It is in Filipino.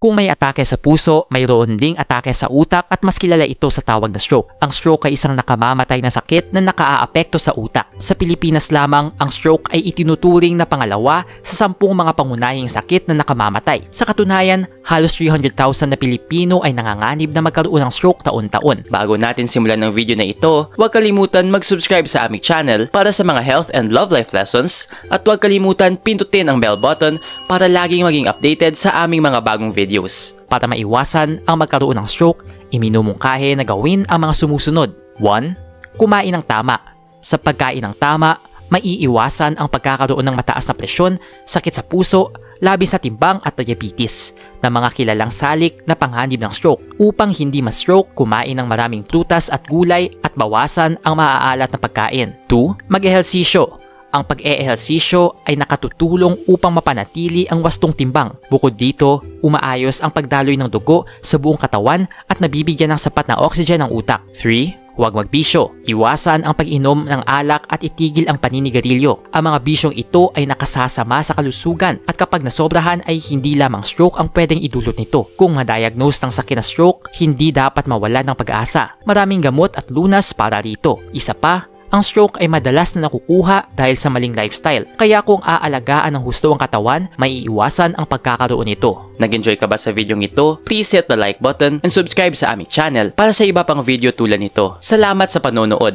Kung may atake sa puso, mayroon ding atake sa utak at mas kilala ito sa tawag na stroke. Ang stroke ay isang nakamamatay na sakit na nakaaapekto sa utak. Sa Pilipinas lamang, ang stroke ay itinuturing na pangalawa sa 10 mga pangunahing sakit na nakamamatay. Sa katunayan, halos 300,000 na Pilipino ay nanganganib na magkaroon ng stroke taon-taon. Bago natin simulan ng video na ito, huwag kalimutan mag-subscribe sa aming channel para sa mga health and love life lessons at huwag kalimutan pindutin ang bell button para laging maging updated sa aming mga bagong videos. Para maiwasan ang magkaroon ng stroke, iminumungkahi na gawin ang mga sumusunod. 1. Kumain ng tama. Sa pagkain ng tama, maiiwasan ang pagkakaroon ng mataas na presyon, sakit sa puso, labis na timbang at diabetes na mga kilalang salik na panghanib ng stroke. Upang hindi ma-stroke, kumain ng maraming prutas at gulay at bawasan ang maaalat na pagkain. 2. Mag-ehersisyo. Ang pag-eehersisyo ay nakatutulong upang mapanatili ang wastong timbang. Bukod dito, umaayos ang pagdaloy ng dugo sa buong katawan at nabibigyan ng sapat na oxygen ang utak. 3. Huwag magbisyo. Iwasan ang pag-inom ng alak at itigil ang paninigarilyo. Ang mga bisyong ito ay nakasasama sa kalusugan at kapag nasobrahan ay hindi lamang stroke ang pwedeng idulot nito. Kung ma-diagnose ng sakit na stroke, hindi dapat mawalan ng pag-asa. Maraming gamot at lunas para rito. Isa pa, ang stroke ay madalas na nakukuha dahil sa maling lifestyle. Kaya kung aalagaan ng husto ang katawan, may iiwasan ang pagkakaroon nito. Nag-enjoy ka ba sa video ito? Please hit the like button and subscribe sa aming channel para sa iba pang video tulad nito. Salamat sa panonood!